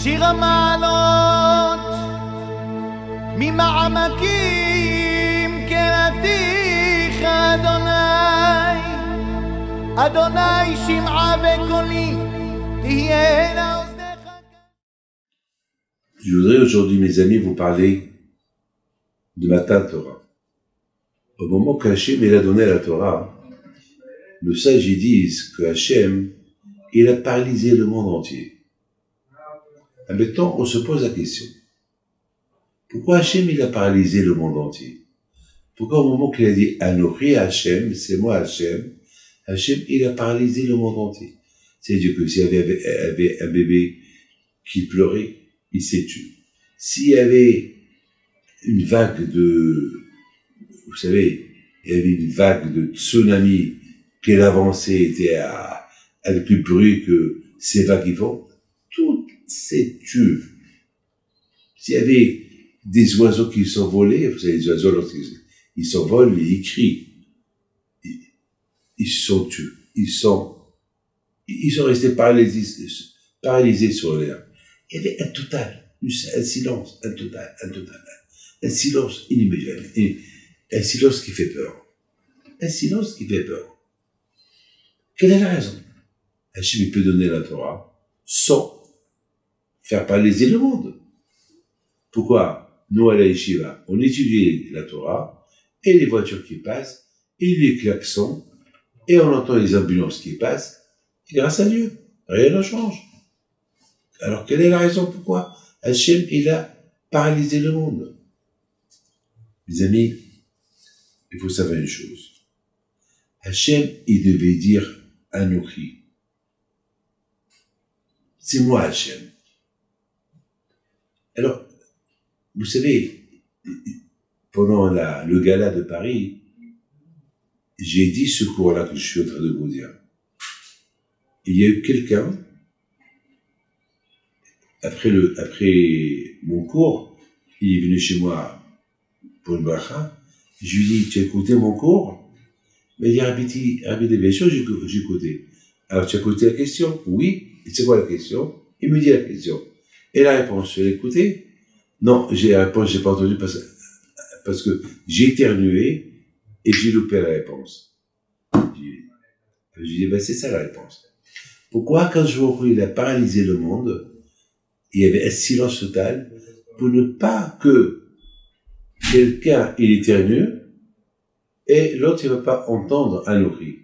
שיר המעלות ממעמקים קראתיך אדוני, אדוני שמעה וקולי תהיינה אוזניך. Je voudrais aujourd'hui, mes amis, vous parler de Matan Torah. Au moment qu'Hachem il a donné la Torah, nos sages ils disent que Hachem il a paralysé le monde entier. Maintenant, on se pose la question. Pourquoi Hachem il a paralysé le monde entier? Pourquoi au moment qu'il a dit Anochi Hachem, c'est moi Hachem, Hachem il a paralysé le monde entier? C'est-à-dire que s'il y avait un bébé qui pleurait, il s'est tué. S'il y avait une vague de, vous savez, il y avait une vague de tsunami, qu'elle avançait, était avec plus bruit que ces vagues qui font, tout s'est tué. S'il y avait des oiseaux qui s'envolaient, vous savez, les oiseaux, lorsqu'ils s'envolent, ils crient. Ils se sont tués. Ils sont restés paralysés sur l'air. Il y avait un total, un silence, un silence inimaginable, un silence qui fait peur. Un silence qui fait peur. Quelle est la raison? Hachem peut donner la Torah sans faire paralyser le monde. Pourquoi? Nous, à la Yeshiva, on étudie la Torah, et les voitures qui passent, et les klaxons, et on entend les ambulances qui passent, et grâce à Dieu, rien ne change. Alors, quelle est la raison pourquoi Hachem, il a paralysé le monde? Mes amis, il faut savoir une chose. Hachem, il devait dire Anochi. C'est moi Hachem. Alors, vous savez, pendant le gala de Paris, j'ai dit ce cours-là que je suis en train de vous dire. Il y a eu quelqu'un, après mon cours, il est venu chez moi pour une bracha. Je lui ai dit, tu as écouté mon cours? Il m'a dit, Rabbi, bien sûr, j'ai écouté. Alors, tu as écouté la question? Oui. Et c'est quoi la question? Il me dit la question. Et la réponse, tu l'as écoutée? Non, la réponse, j'ai pas entendu parce que j'ai éternué et j'ai loupé la réponse. Je lui ai dit, c'est ça la réponse. Pourquoi, quand je vois qu'il a paralysé le monde, il y avait un silence total pour ne pas que quelqu'un, il éternue et l'autre, il ne va pas entendre Anochi.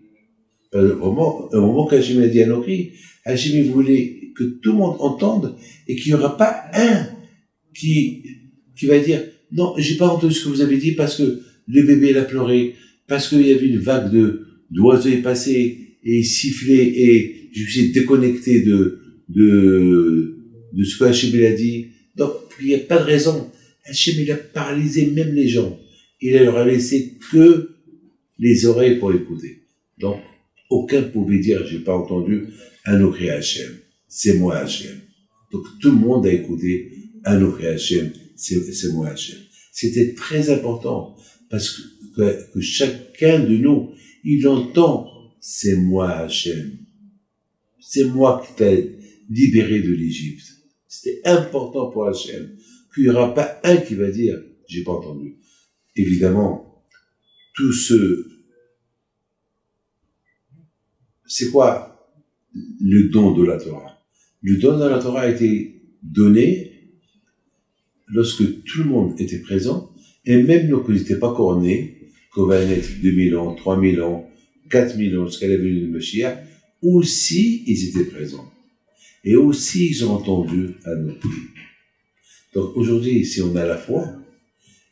Au moment qu'Hachem a dit Anochi, Hachem voulait que tout le monde entende et qu'il n'y aura pas un qui va dire non, j'ai pas entendu ce que vous avez dit parce que le bébé il a pleuré, parce qu'il y avait une vague d'oiseaux est passée et il sifflait et je suis déconnecté de ce que Hachem a dit. Donc, il n'y a pas de raison. Hachem il a paralysé même les gens. Il leur a laissé que les oreilles pour écouter. Donc, aucun pouvait dire, j'ai pas entendu Anochi Hachem. C'est moi Hachem. Donc, tout le monde a écouté Anochi Hachem. C'est moi Hachem. C'était très important parce que chacun de nous, il entend, c'est moi Hachem. C'est moi qui t'ai libéré de l'Égypte. C'était important pour Hachem qu'il n'y aura pas un qui va dire, j'ai pas entendu. Évidemment, c'est quoi le don de la Torah? Le don de la Torah a été donné lorsque tout le monde était présent, et même nous qui n'étaient pas couronnés, qu'on va naître 2000 ans, 3000 ans, 4000 ans, jusqu'à la venue de Mashiach, aussi ils étaient présents. Et aussi ils ont entendu Anochi. Donc aujourd'hui, si on a la foi,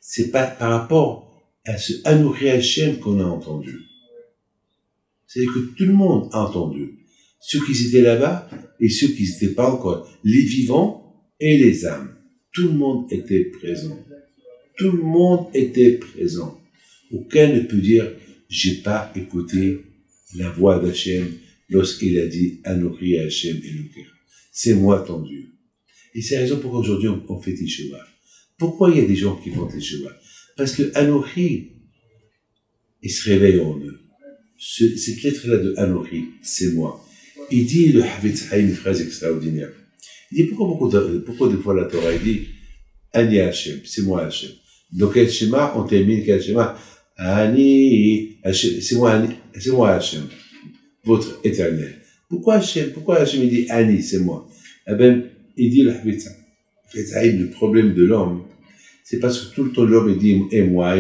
c'est pas par rapport à ce Anochi Hachem qu'on a entendu. C'est-à-dire que tout le monde a entendu. Ceux qui étaient là-bas et ceux qui n'étaient pas encore. Les vivants et les âmes. Tout le monde était présent. Tout le monde était présent. Aucun ne peut dire, j'ai pas écouté la voix d'Hachem lorsqu'il a dit Anochi Hachem Elokecha. C'est moi ton Dieu. Et c'est la raison pourquoi aujourd'hui on fait Teshuvah. Pourquoi il y a des gens qui font Teshuvah? Parce que Anochi, il se réveille en eux. Cette lettre-là de Anochi, c'est moi. Il dit, le Havetz Haïm, une phrase extraordinaire. Il dit, pourquoi des fois la Torah dit, Ani Hashem, c'est moi Hashem. Donc, quel schéma, on termine quel schéma? Ani Hashem, c'est moi Hashem, votre éternel. Pourquoi Hashem il dit Ani, c'est moi? Eh ben, il dit le problème de l'homme, c'est parce que tout le temps l'homme il dit et moi.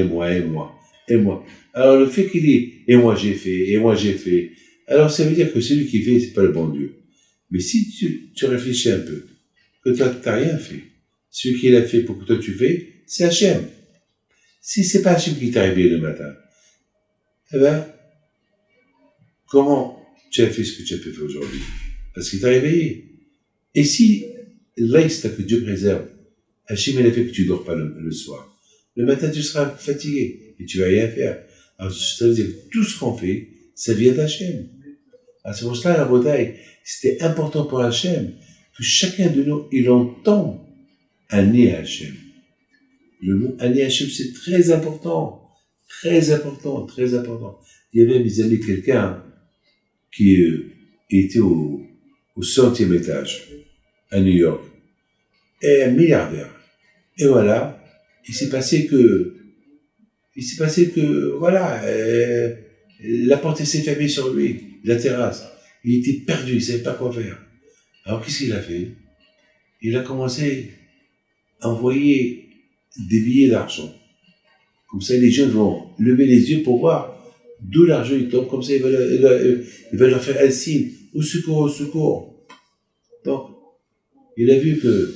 Alors le fait qu'il dit et moi j'ai fait, alors ça veut dire que celui qui fait, c'est pas le bon Dieu. Mais si tu réfléchis un peu, que toi t'as rien fait, celui qui l'a fait pour que toi tu fais, c'est Hachem. Si c'est pas Hachem qui t'a réveillé le matin, eh ben, comment tu as fait ce que tu as fait aujourd'hui? Parce qu'il t'a réveillé. Et si l'instinct que Dieu préserve, Hachem il a fait que tu dors pas le soir, le matin tu seras fatigué et tu vas rien faire. Alors ça veut dire que tout ce qu'on fait, ça vient d'Hachem. Alors c'est pour cela la bataille, c'était important pour Hachem que chacun de nous il entend Ani Hachem. Le mot Ani Hachem c'est très important. Il y avait mes amis quelqu'un qui était au 100e étage à New York, et un milliardaire. Et voilà, il s'est passé que voilà, la porte s'est fermée sur lui, la terrasse. Il était perdu, il savait pas quoi faire. Alors qu'est-ce qu'il a fait? Il a commencé à envoyer des billets d'argent. Comme ça, les gens vont lever les yeux pour voir d'où l'argent il tombe. Comme ça, il va leur faire un signe. Au secours. Donc, il a vu que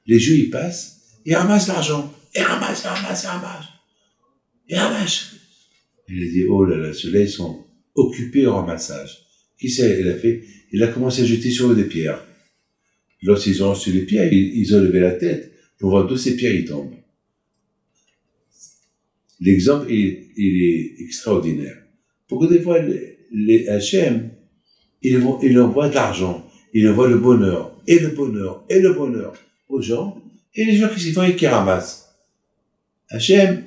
les jeux, ils passent, ils ramassent l'argent. Ils ramassent. Il a dit, oh là là, ceux-là, ils sont occupés au ramassage. Qu'est-ce qu'il a fait? Il a commencé à jeter sur eux des pierres. Lorsqu'ils ont reçu les pierres, ils ont levé la tête pour voir d'où ces pierres ils tombent. L'exemple, il est extraordinaire. Pour que des fois, les Hachem, il envoie de l'argent, il envoie le bonheur aux gens, et les gens qui s'y font et qui ramassent. Hachem,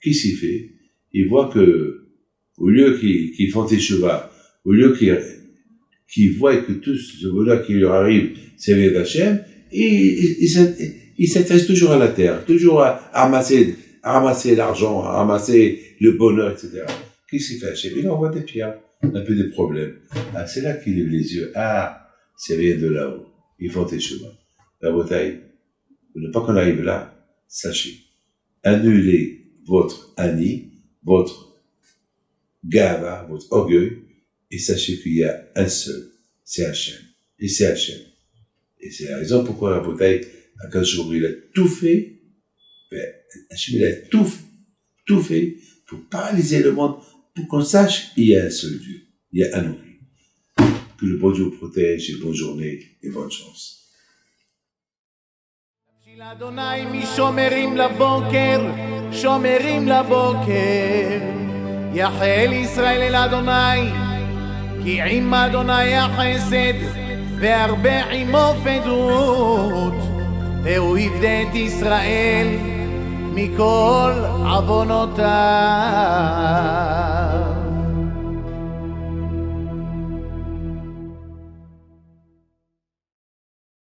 qu'est-ce qu'il fait? Il voit que, au lieu qu'ils font des chevaux, au lieu qu'ils voient que tout ce bonheur qui leur arrive, c'est vient d'Hachem, il s'intéresse toujours à la terre, toujours à ramasser l'argent, à ramasser le bonheur, etc. Qu'est-ce qu'il fait Hachem? Il envoie des pierres, un peu des problèmes. Ah, c'est là qu'il lève les yeux. Ah, ça vient de là-haut. Ils font des chemins. La bataille, pour ne pas qu'on arrive là, sachez, annulez votre Ani, votre Gava, votre orgueil, et sachez qu'il y a un seul, c'est Hachem. Et c'est Hachem. Et c'est la raison pourquoi la bataille, à 15 jours, il a tout fait. Hachem, il a tout fait pour paralyser le monde, pour qu'on sache qu'il y a un seul Dieu. Il y a un outil. Que le bon Dieu vous protège, et bonne journée, et bonne chance. אדוני משומרים לבוקר, יחל ישראל אל אדוני, כי עם אדוני החסד, והרבה עמו פדות, והוא יפדה את ישראל מכל עוונותיו.